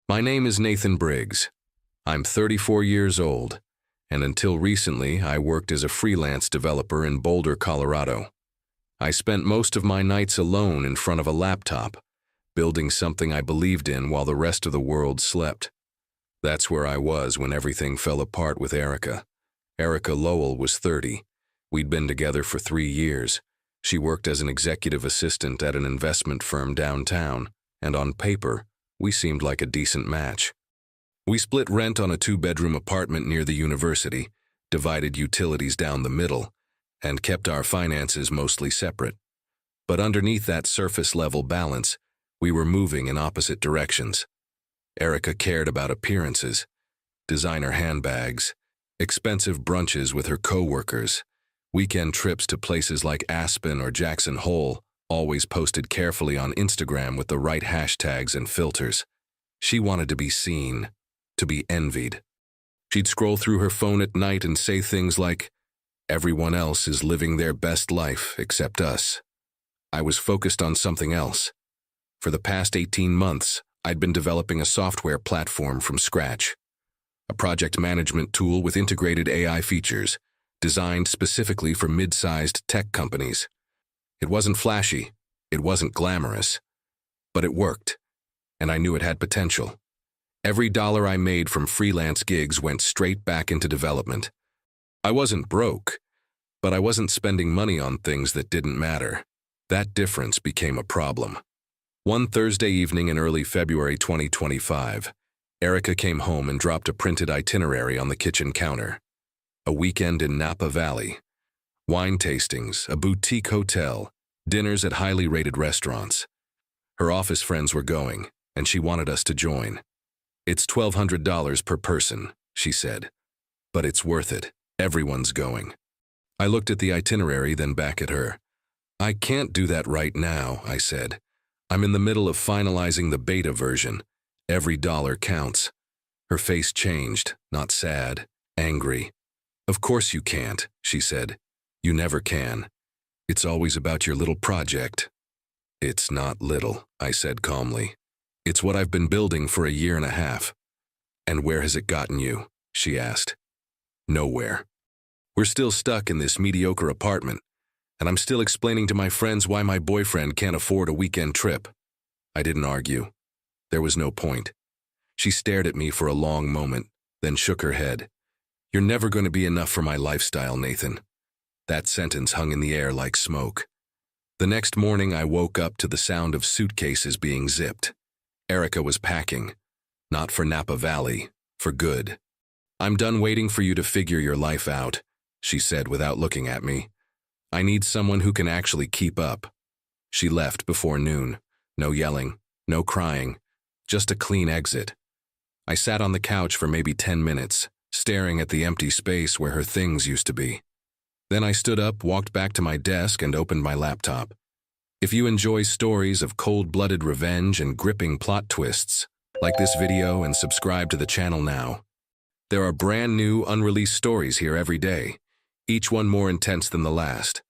My name is Nathan Briggs. I'm 34 years old, and until recently I worked as a freelance developer in Boulder, Colorado. I spent most of my nights alone in front of a laptop, building something I believed in while the rest of the world slept. That's where I was when everything fell apart with Erika. Erika Lowell was 30. We'd been together for 3 years. She worked as an executive assistant at an investment firm downtown, and on paper, we seemed like a decent match. We split rent on a 2-bedroom apartment near the university, divided utilities down the middle, and kept our finances mostly separate. But underneath that surface-level balance, we were moving in opposite directions. Erika cared about appearances, designer handbags, expensive brunches with her coworkers, weekend trips to places like Aspen or Jackson Hole, always posted carefully on Instagram with the right hashtags and filters. She wanted to be seen, to be envied. She'd scroll through her phone at night and say things like, "Everyone else is living their best life except us." I was focused on something else. For the past 18 months, I'd been developing a software platform from scratch, a project management tool with integrated AI features, designed specifically for mid-sized tech companies. It wasn't flashy, it wasn't glamorous, but it worked, and I knew it had potential. Every dollar I made from freelance gigs went straight back into development. I wasn't broke, but I wasn't spending money on things that didn't matter. That difference became a problem. One Thursday evening in early February 2025, Erika came home and dropped a printed itinerary on the kitchen counter. A weekend in Napa Valley. Wine tastings, a boutique hotel, dinners at highly rated restaurants. Her office friends were going, and she wanted us to join. "It's $1,200 per person," she said. "But it's worth it. Everyone's going." I looked at the itinerary, then back at her. "I can't do that right now," I said. "I'm in the middle of finalizing the beta version. Every dollar counts." Her face changed, not sad, angry. "Of course you can't," she said. "You never can. It's always about your little project." "It's not little," I said calmly. "It's what I've been building for a year and a half." "And where has it gotten you?" she asked. "Nowhere. We're still stuck in this mediocre apartment, and I'm still explaining to my friends why my boyfriend can't afford a weekend trip." I didn't argue. There was no point. She stared at me for a long moment, then shook her head. "You're never going to be enough for my lifestyle, Nathan." That sentence hung in the air like smoke. The next morning, I woke up to the sound of suitcases being zipped. Erika was packing. Not for Napa Valley, for good. "I'm done waiting for you to figure your life out," she said without looking at me. "I need someone who can actually keep up." She left before noon. No yelling, no crying, just a clean exit. I sat on the couch for maybe 10 minutes, staring at the empty space where her things used to be. Then I stood up, walked back to my desk, and opened my laptop. If you enjoy stories of cold-blooded revenge and gripping plot twists, like this video and subscribe to the channel now. There are brand new, unreleased stories here every day, each one more intense than the last.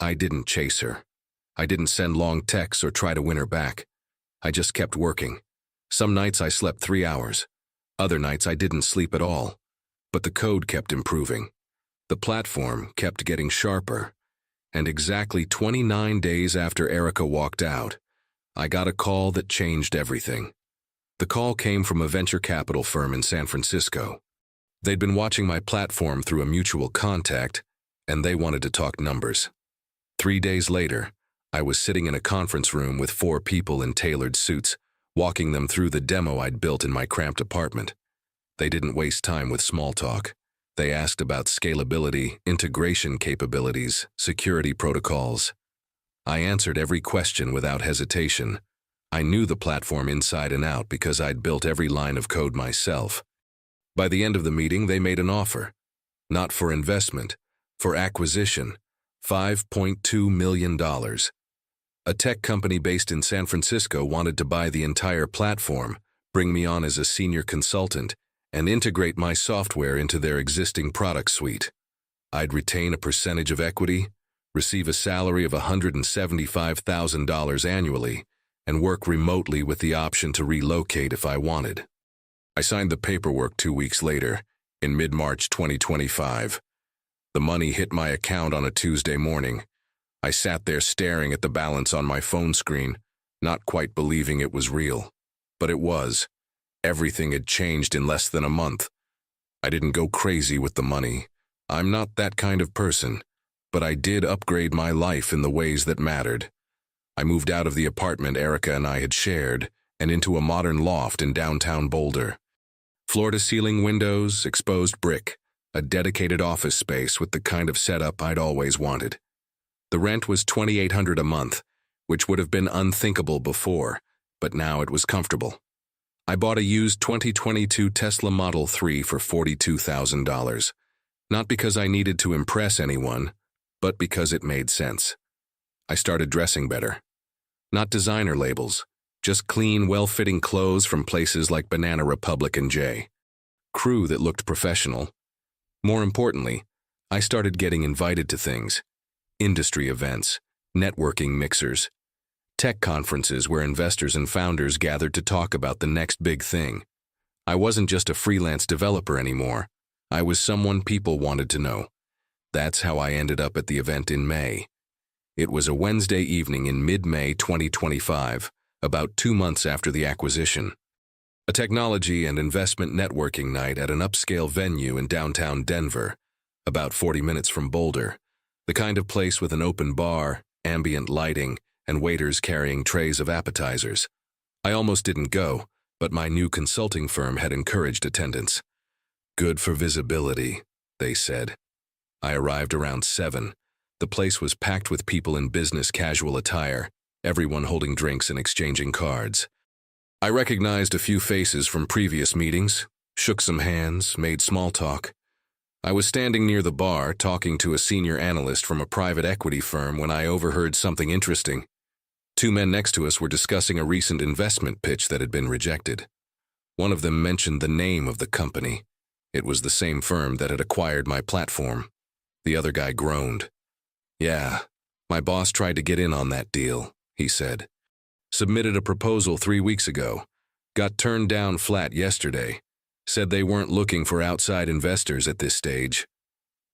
I didn't chase her. I didn't send long texts or try to win her back. I just kept working. Some nights I slept 3 hours. Other nights I didn't sleep at all. But the code kept improving. The platform kept getting sharper. And exactly 29 days after Erika walked out, I got a call that changed everything. The call came from a venture capital firm in San Francisco. They'd been watching my platform through a mutual contact, and they wanted to talk numbers. 3 days later, I was sitting in a conference room with 4 people in tailored suits, walking them through the demo I'd built in my cramped apartment. They didn't waste time with small talk. They asked about scalability, integration capabilities, security protocols. I answered every question without hesitation. I knew the platform inside and out because I'd built every line of code myself. By the end of the meeting, they made an offer. Not for investment, for acquisition. $5.2 million. A tech company based in San Francisco wanted to buy the entire platform, bring me on as a senior consultant, and integrate my software into their existing product suite. I'd retain a percentage of equity, receive a salary of $175,000 annually, and work remotely with the option to relocate if I wanted. I signed the paperwork 2 weeks later, in mid-March 2025. The money hit my account on a Tuesday morning. I sat there staring at the balance on my phone screen, not quite believing it was real. But it was. Everything had changed in less than a month. I didn't go crazy with the money. I'm not that kind of person. But I did upgrade my life in the ways that mattered. I moved out of the apartment Erika and I had shared and into a modern loft in downtown Boulder. Floor-to-ceiling windows, exposed brick, a dedicated office space with the kind of setup I'd always wanted. The rent was $2,800 a month, which would have been unthinkable before, but now it was comfortable. I bought a used 2022 Tesla Model 3 for $42,000, not because I needed to impress anyone, but because it made sense. I started dressing better. Not designer labels, just clean, well-fitting clothes from places like Banana Republic and J. Crew that looked professional. More importantly, I started getting invited to things. Industry events, networking mixers, tech conferences where investors and founders gathered to talk about the next big thing. I wasn't just a freelance developer anymore. I was someone people wanted to know. That's how I ended up at the event in May. It was a Wednesday evening in mid-May 2025, about 2 months after the acquisition. A technology and investment networking night at an upscale venue in downtown Denver, about 40 minutes from Boulder, the kind of place with an open bar, ambient lighting, and waiters carrying trays of appetizers. I almost didn't go, but my new consulting firm had encouraged attendance. Good for visibility, they said. I arrived around 7. The place was packed with people in business casual attire, everyone holding drinks and exchanging cards. I recognized a few faces from previous meetings, shook some hands, made small talk. I was standing near the bar talking to a senior analyst from a private equity firm when I overheard something interesting. 2 men next to us were discussing a recent investment pitch that had been rejected. One of them mentioned the name of the company. It was the same firm that had acquired my platform. The other guy groaned. "Yeah, my boss tried to get in on that deal," he said. "Submitted a proposal 3 weeks ago. Got turned down flat yesterday. Said they weren't looking for outside investors at this stage."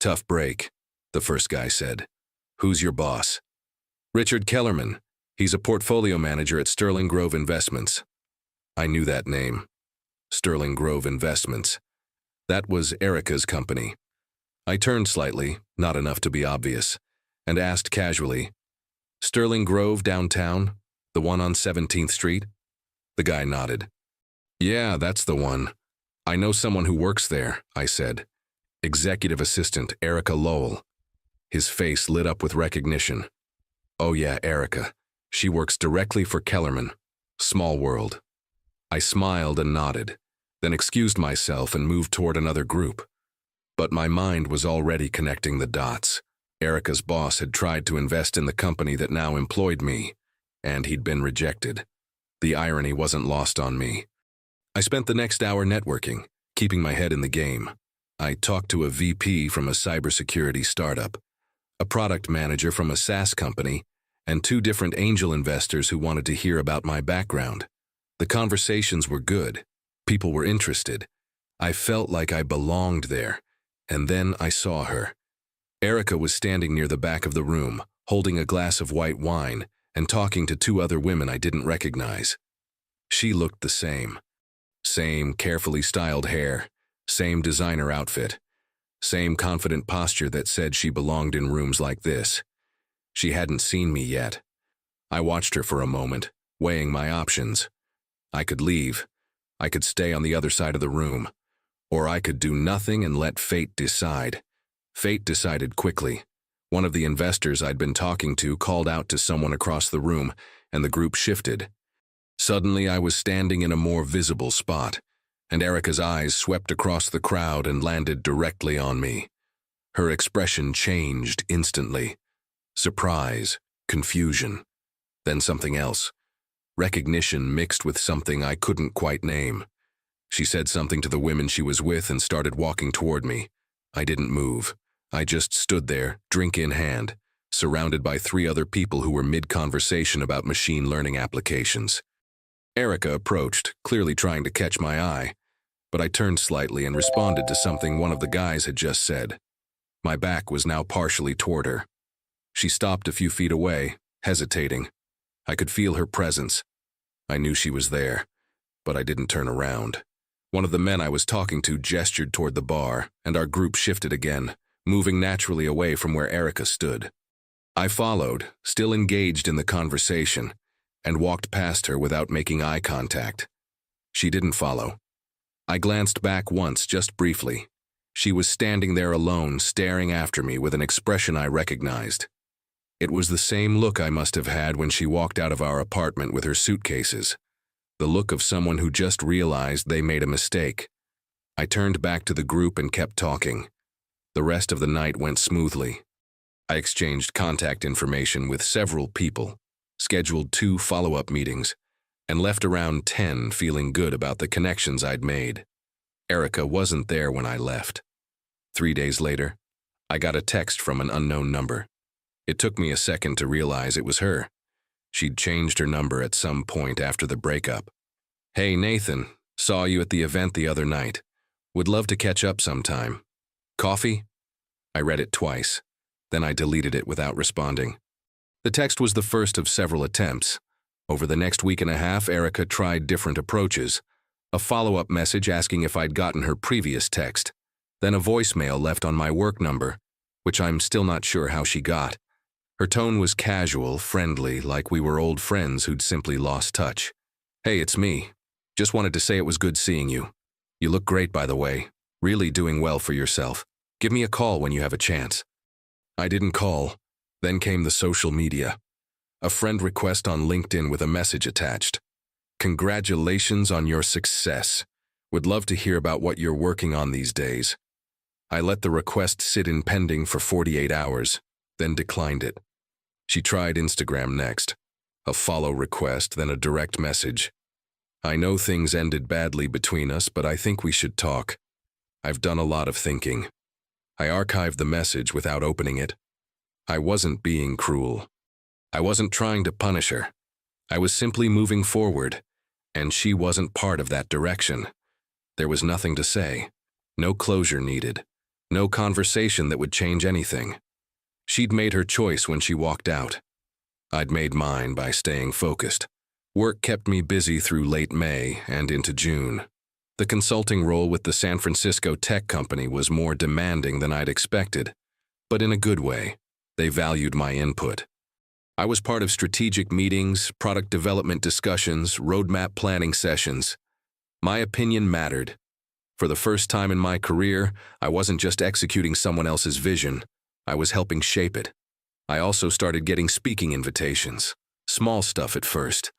"Tough break," the first guy said. "Who's your boss?" "Richard Kellerman. He's a portfolio manager at Sterling Grove Investments." I knew that name. Sterling Grove Investments. That was Erika's company. I turned slightly, not enough to be obvious, and asked casually, "Sterling Grove downtown? The one on 17th Street?" The guy nodded. "Yeah, that's the one. I know someone who works there," I said. "Executive Assistant Erika Lowell." His face lit up with recognition. "Oh yeah, Erika. She works directly for Kellerman. Small world." I smiled and nodded, then excused myself and moved toward another group. But my mind was already connecting the dots. Erika's boss had tried to invest in the company that now employed me, and he'd been rejected. The irony wasn't lost on me. I spent the next hour networking, keeping my head in the game. I talked to a VP from a cybersecurity startup, a product manager from a SaaS company, and 2 different angel investors who wanted to hear about my background. The conversations were good. People were interested. I felt like I belonged there. And then I saw her. Erika was standing near the back of the room, holding a glass of white wine and talking to 2 other women I didn't recognize. She looked the same. Same carefully styled hair, same designer outfit, same confident posture that said she belonged in rooms like this. She hadn't seen me yet. I watched her for a moment, weighing my options. I could leave. I could stay on the other side of the room. Or I could do nothing and let fate decide. Fate decided quickly. One of the investors I'd been talking to called out to someone across the room, and the group shifted. Suddenly I was standing in a more visible spot, and Erika's eyes swept across the crowd and landed directly on me. Her expression changed instantly. Surprise, confusion, then something else. Recognition mixed with something I couldn't quite name. She said something to the women she was with and started walking toward me. I didn't move. I just stood there, drink in hand, surrounded by 3 other people who were mid-conversation about machine learning applications. Erika approached, clearly trying to catch my eye. but I turned slightly and responded to something one of the guys had just said. My back was now partially toward her. She stopped a few feet away, hesitating. I could feel her presence. I knew she was there, but I didn't turn around. One of the men I was talking to gestured toward the bar, and our group shifted again, moving naturally away from where Erika stood. I followed, still engaged in the conversation, and walked past her without making eye contact. She didn't follow. I glanced back once, just briefly. She was standing there alone, staring after me with an expression I recognized. It was the same look I must have had when she walked out of our apartment with her suitcases. The look of someone who just realized they made a mistake. I turned back to the group and kept talking. The rest of the night went smoothly. I exchanged contact information with several people, scheduled 2 follow-up meetings, and left around 10 feeling good about the connections I'd made. Erika wasn't there when I left. 3 days later, I got a text from an unknown number. It took me a second to realize it was her. She'd changed her number at some point after the breakup. "Hey, Nathan, saw you at the event the other night. Would love to catch up sometime. Coffee?" I read it twice. Then I deleted it without responding. The text was the first of several attempts. Over the next week and a half, Erika tried different approaches. A follow-up message asking if I'd gotten her previous text. Then a voicemail left on my work number, which I'm still not sure how she got. Her tone was casual, friendly, like we were old friends who'd simply lost touch. "Hey, it's me. Just wanted to say it was good seeing you. You look great, by the way. Really doing well for yourself. Give me a call when you have a chance." I didn't call. Then came the social media. A friend request on LinkedIn with a message attached. "Congratulations on your success. Would love to hear about what you're working on these days." I let the request sit in pending for 48 hours, then declined it. She tried Instagram next. A follow request, then a direct message. "I know things ended badly between us, but I think we should talk. I've done a lot of thinking." I archived the message without opening it. I wasn't being cruel. I wasn't trying to punish her. I was simply moving forward, and she wasn't part of that direction. There was nothing to say. No closure needed. No conversation that would change anything. She'd made her choice when she walked out. I'd made mine by staying focused. Work kept me busy through late May and into June. The consulting role with the San Francisco tech company was more demanding than I'd expected, but in a good way. They valued my input. I was part of strategic meetings, product development discussions, roadmap planning sessions. My opinion mattered. For the first time in my career, I wasn't just executing someone else's vision. I was helping shape it. I also started getting speaking invitations. Small stuff at first.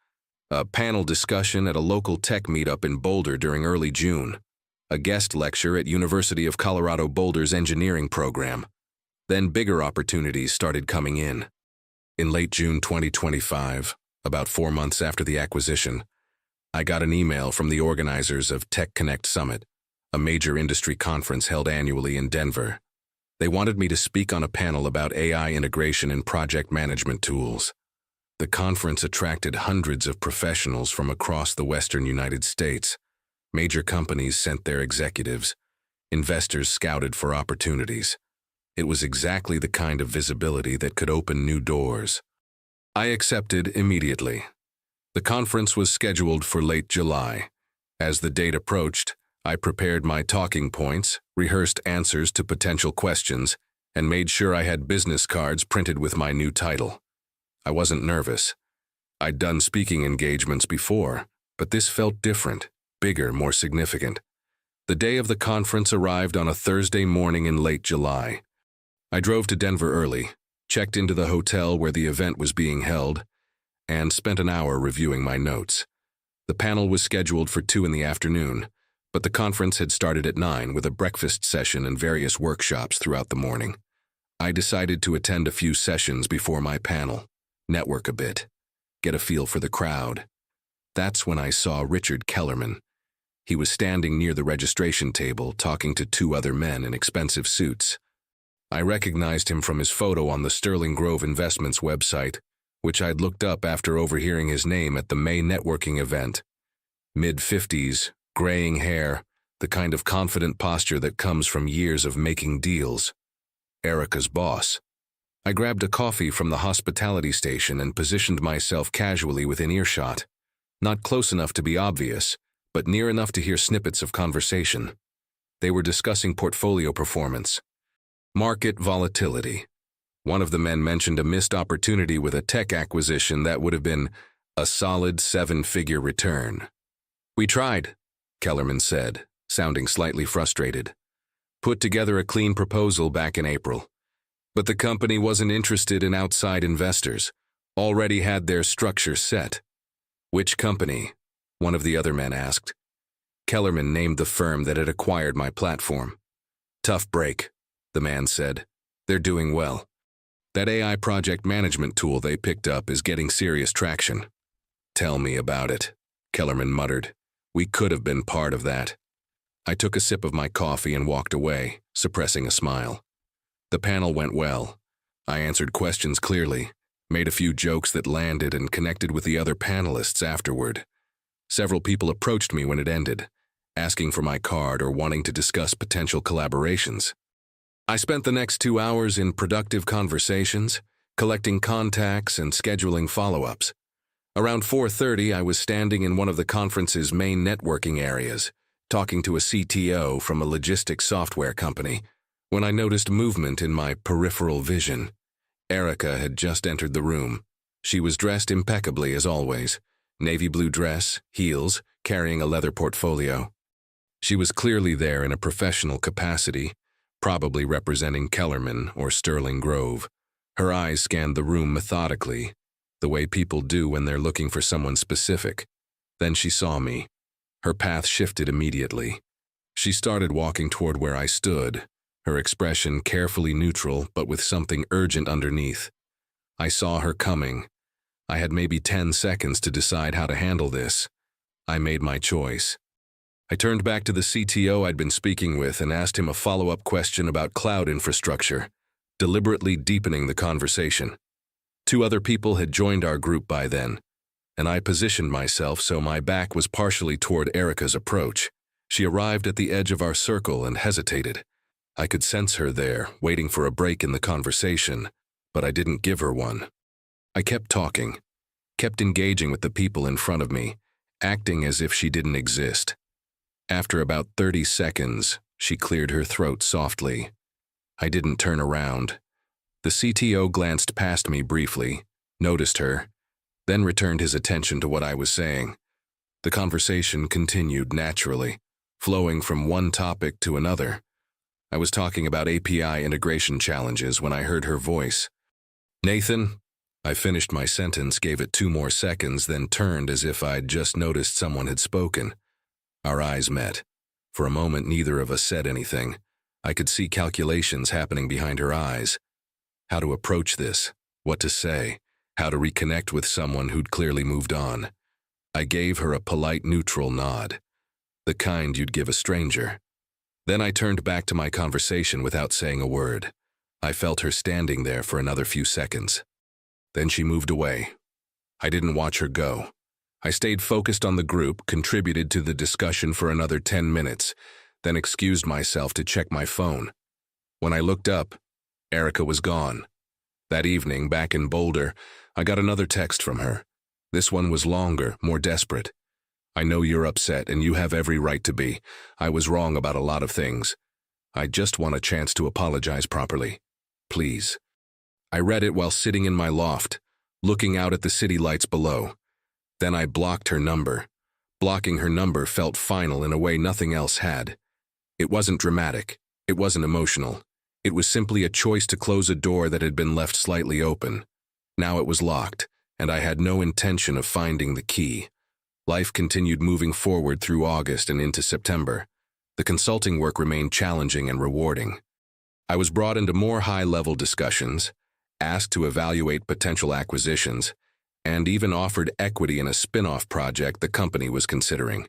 A panel discussion at a local tech meetup in Boulder during early June. A guest lecture at University of Colorado Boulder's engineering program. Then bigger opportunities started coming in. In late June 2025, about 4 months after the acquisition, I got an email from the organizers of Tech Connect Summit, a major industry conference held annually in Denver. They wanted me to speak on a panel about AI integration and project management tools. The conference attracted hundreds of professionals from across the western United States. Major companies sent their executives. Investors scouted for opportunities. It was exactly the kind of visibility that could open new doors. I accepted immediately. The conference was scheduled for late July. As the date approached, I prepared my talking points, rehearsed answers to potential questions, and made sure I had business cards printed with my new title. I wasn't nervous. I'd done speaking engagements before, but this felt different, bigger, more significant. The day of the conference arrived on a Thursday morning in late July. I drove to Denver early, checked into the hotel where the event was being held, and spent an hour reviewing my notes. The panel was scheduled for 2 in the afternoon, but the conference had started at 9 with a breakfast session and various workshops throughout the morning. I decided to attend a few sessions before my panel, network a bit, get a feel for the crowd. That's when I saw Richard Kellerman. He was standing near the registration table talking to 2 other men in expensive suits. I recognized him from his photo on the Sterling Grove Investments website, which I'd looked up after overhearing his name at the May networking event. Mid-50s, graying hair, the kind of confident posture that comes from years of making deals. Erika's boss. I grabbed a coffee from the hospitality station and positioned myself casually within earshot. Not close enough to be obvious, but near enough to hear snippets of conversation. They were discussing portfolio performance. Market volatility. One of the men mentioned a missed opportunity with a tech acquisition that would have been a solid 7-figure return. "We tried," Kellerman said, sounding slightly frustrated. "Put together a clean proposal back in April. But the company wasn't interested in outside investors, already had their structure set." "Which company?" one of the other men asked. Kellerman named the firm that had acquired my platform. "Tough break," the man said. "They're doing well. That AI project management tool they picked up is getting serious traction." "Tell me about it," Kellerman muttered. "We could have been part of that." I took a sip of my coffee and walked away, suppressing a smile. The panel went well. I answered questions clearly, made a few jokes that landed, and connected with the other panelists afterward. Several people approached me when it ended, asking for my card or wanting to discuss potential collaborations. I spent the next 2 hours in productive conversations, collecting contacts and scheduling follow-ups. Around 4:30, I was standing in one of the conference's main networking areas, talking to a CTO from a logistics software company, when I noticed movement in my peripheral vision. Erika had just entered the room. She was dressed impeccably as always, navy blue dress, heels, carrying a leather portfolio. She was clearly there in a professional capacity, probably representing Kellerman or Sterling Grove. Her eyes scanned the room methodically, the way people do when they're looking for someone specific. Then she saw me. Her path shifted immediately. She started walking toward where I stood, her expression carefully neutral but with something urgent underneath. I saw her coming. I had maybe 10 seconds to decide how to handle this. I made my choice. I turned back to the CTO I'd been speaking with and asked him a follow-up question about cloud infrastructure, deliberately deepening the conversation. 2 other people had joined our group by then, and I positioned myself so my back was partially toward Erika's approach. She arrived at the edge of our circle and hesitated. I could sense her there, waiting for a break in the conversation, but I didn't give her one. I kept talking, kept engaging with the people in front of me, acting as if she didn't exist. After about 30 seconds, she cleared her throat softly. I didn't turn around. The CTO glanced past me briefly, noticed her, then returned his attention to what I was saying. The conversation continued naturally, flowing from one topic to another. I was talking about API integration challenges when I heard her voice. "Nathan?" I finished my sentence, gave it 2 more seconds, then turned as if I'd just noticed someone had spoken. Our eyes met. For a moment, neither of us said anything. I could see calculations happening behind her eyes. How to approach this, what to say, how to reconnect with someone who'd clearly moved on. I gave her a polite, neutral nod, the kind you'd give a stranger. Then I turned back to my conversation without saying a word. I felt her standing there for another few seconds. Then she moved away. I didn't watch her go. I stayed focused on the group, contributed to the discussion for another 10 minutes, then excused myself to check my phone. When I looked up, Erika was gone. That evening, back in Boulder, I got another text from her. This one was longer, more desperate. "I know you're upset, and you have every right to be. I was wrong about a lot of things. I just want a chance to apologize properly. Please." I read it while sitting in my loft, looking out at the city lights below. Then I blocked her number. Blocking her number felt final in a way nothing else had. It wasn't dramatic. It wasn't emotional. It was simply a choice to close a door that had been left slightly open. Now it was locked, and I had no intention of finding the key. Life continued moving forward through August and into September. The consulting work remained challenging and rewarding. I was brought into more high-level discussions, asked to evaluate potential acquisitions, and even offered equity in a spin-off project the company was considering.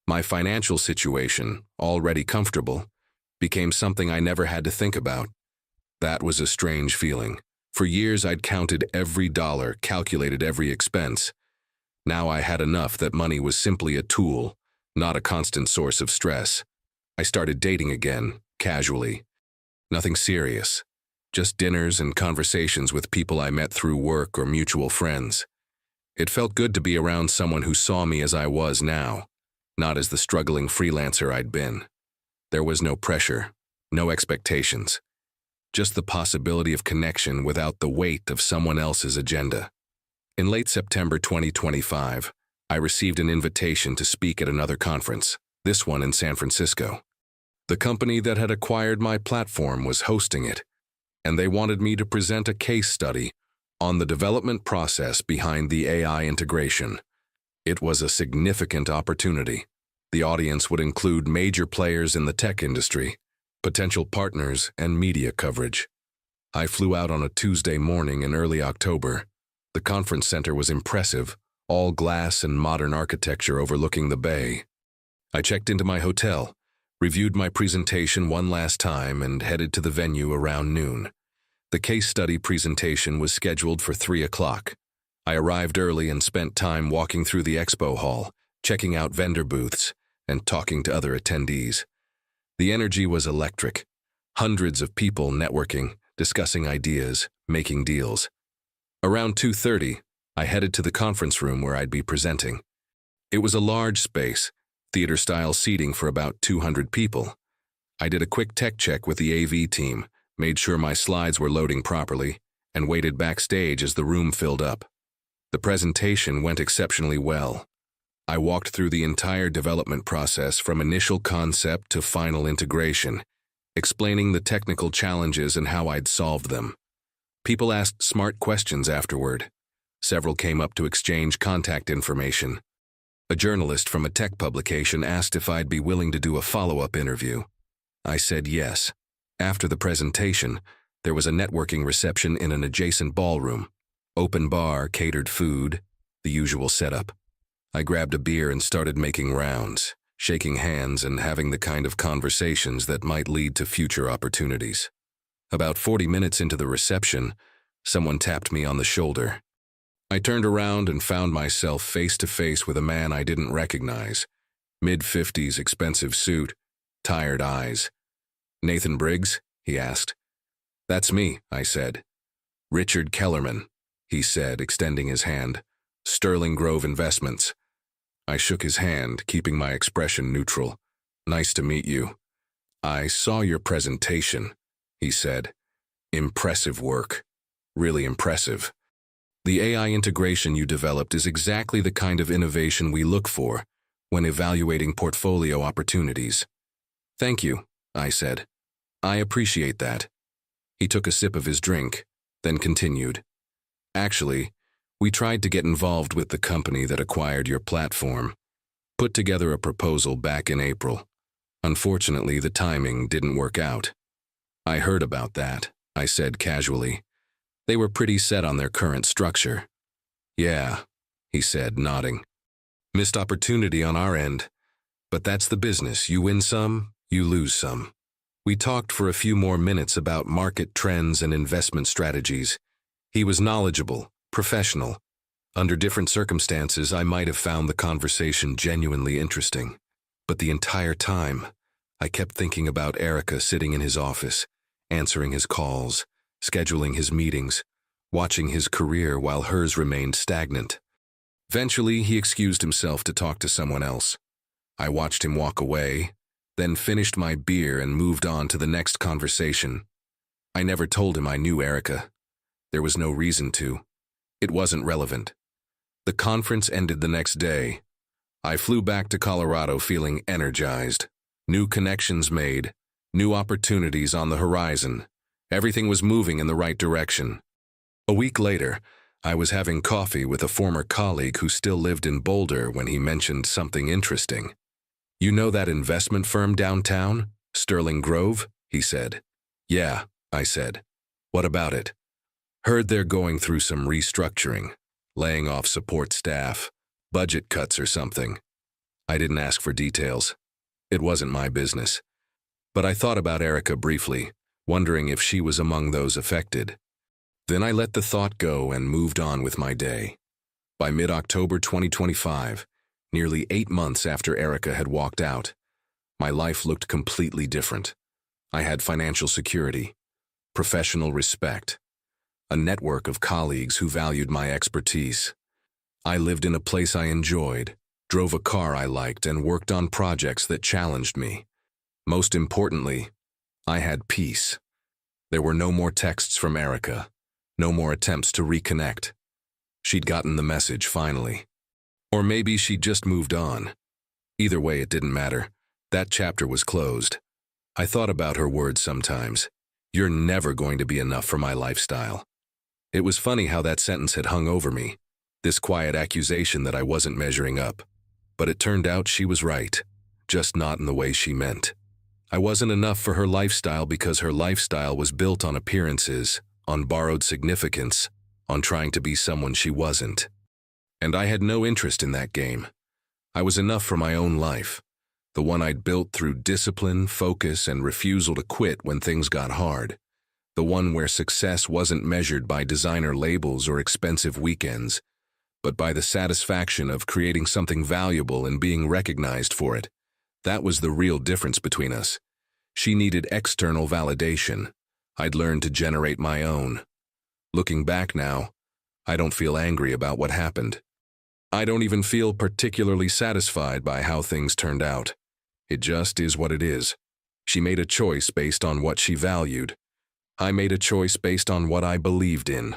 My financial situation, already comfortable, became something I never had to think about. That was a strange feeling. For years I'd counted every dollar, calculated every expense. Now I had enough that money was simply a tool, not a constant source of stress. I started dating again, casually. Nothing serious. Just dinners and conversations with people I met through work or mutual friends. It felt good to be around someone who saw me as I was now, not as the struggling freelancer I'd been. There was no pressure, no expectations. Just the possibility of connection without the weight of someone else's agenda. In late September 2025, I received an invitation to speak at another conference, this one in San Francisco. The company that had acquired my platform was hosting it, and they wanted me to present a case study on the development process behind the AI integration. It was a significant opportunity. The audience would include major players in the tech industry, potential partners, and media coverage. I flew out on a Tuesday morning in early October. The conference center was impressive, all glass and modern architecture overlooking the bay. I checked into my hotel, reviewed my presentation one last time, and headed to the venue around noon. The case study presentation was scheduled for 3 o'clock. I arrived early and spent time walking through the expo hall, checking out vendor booths, and talking to other attendees. The energy was electric. Hundreds of people networking, discussing ideas, making deals. Around 2:30, I headed to the conference room where I'd be presenting. It was a large space, theater-style seating for about 200 people. I did a quick tech check with the AV team, made sure my slides were loading properly, and waited backstage as the room filled up. The presentation went exceptionally well. I walked through the entire development process from initial concept to final integration, explaining the technical challenges and how I'd solved them. People asked smart questions afterward. Several came up to exchange contact information. A journalist from a tech publication asked if I'd be willing to do a follow-up interview. I said yes. After the presentation, there was a networking reception in an adjacent ballroom. Open bar, catered food, the usual setup. I grabbed a beer and started making rounds, shaking hands and having the kind of conversations that might lead to future opportunities. About 40 minutes into the reception, someone tapped me on the shoulder. I turned around and found myself face to face with a man I didn't recognize. Mid-50s, expensive suit, tired eyes. "Nathan Briggs?" he asked. "That's me," I said. "Richard Kellerman," he said, extending his hand. "Sterling Grove Investments." I shook his hand, keeping my expression neutral. "Nice to meet you." "I saw your presentation," he said. "Impressive work. Really impressive. The AI integration you developed is exactly the kind of innovation we look for when evaluating portfolio opportunities." "Thank you," I said. "I appreciate that." He took a sip of his drink, then continued. "Actually, we tried to get involved with the company that acquired your platform. Put together a proposal back in April. Unfortunately, the timing didn't work out." "I heard about that," I said casually. "They were pretty set on their current structure." "Yeah," he said, nodding. "Missed opportunity on our end. But that's the business. You win some, you lose some." We talked for a few more minutes about market trends and investment strategies. He was knowledgeable, professional. Under different circumstances, I might have found the conversation genuinely interesting. But the entire time, I kept thinking about Erika sitting in his office, answering his calls, scheduling his meetings, watching his career while hers remained stagnant. Eventually, he excused himself to talk to someone else. I watched him walk away, then finished my beer and moved on to the next conversation. I never told him I knew Erika. There was no reason to. It wasn't relevant. The conference ended the next day. I flew back to Colorado feeling energized. New connections made, new opportunities on the horizon. Everything was moving in the right direction. A week later, I was having coffee with a former colleague who still lived in Boulder when he mentioned something interesting. "You know that investment firm downtown, Sterling Grove?" he said. "Yeah," I said. "What about it?" "Heard they're going through some restructuring, laying off support staff, budget cuts or something." I didn't ask for details. It wasn't my business. But I thought about Erika briefly, wondering if she was among those affected. Then I let the thought go and moved on with my day. By mid-October 2025, nearly 8 months after Erika had walked out, My life looked completely different. I had financial security, professional respect, a network of colleagues who valued my expertise. I lived in a place I enjoyed, drove a car I liked, and worked on projects that challenged me. Most importantly, I had peace. There were no more texts from Erika, no more attempts to reconnect. She'd gotten the message, finally. Or maybe she'd just moved on. Either way, it didn't matter. That chapter was closed. I thought about her words sometimes. "You're never going to be enough for my lifestyle." It was funny how that sentence had hung over me, this quiet accusation that I wasn't measuring up. But it turned out she was right, just not in the way she meant. I wasn't enough for her lifestyle because her lifestyle was built on appearances, on borrowed significance, on trying to be someone she wasn't. And I had no interest in that game. I was enough for my own life, the one I'd built through discipline, focus, and refusal to quit when things got hard. The one where success wasn't measured by designer labels or expensive weekends, but by the satisfaction of creating something valuable and being recognized for it. That was the real difference between us. She needed external validation. I'd learned to generate my own. Looking back now, I don't feel angry about what happened. I don't even feel particularly satisfied by how things turned out. It just is what it is. She made a choice based on what she valued. I made a choice based on what I believed in.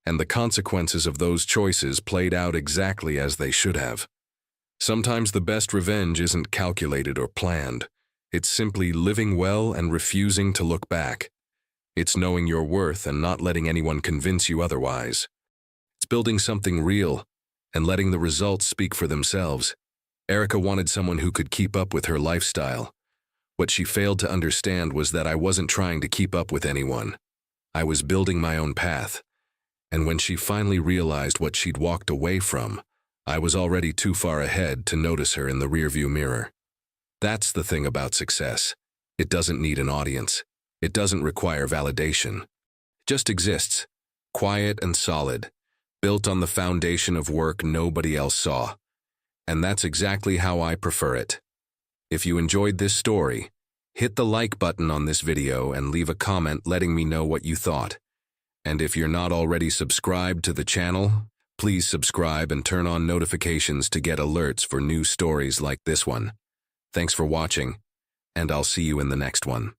And the consequences of those choices played out exactly as they should have. Sometimes the best revenge isn't calculated or planned. It's simply living well and refusing to look back. It's knowing your worth and not letting anyone convince you otherwise. It's building something real and letting the results speak for themselves. Erika wanted someone who could keep up with her lifestyle. What she failed to understand was that I wasn't trying to keep up with anyone. I was building my own path. And when she finally realized what she'd walked away from, I was already too far ahead to notice her in the rearview mirror. That's the thing about success. It doesn't need an audience. It doesn't require validation. It just exists, quiet and solid, built on the foundation of work nobody else saw. And that's exactly how I prefer it. If you enjoyed this story, hit the like button on this video and leave a comment letting me know what you thought. And if you're not already subscribed to the channel, please subscribe and turn on notifications to get alerts for new stories like this one. Thanks for watching, and I'll see you in the next one.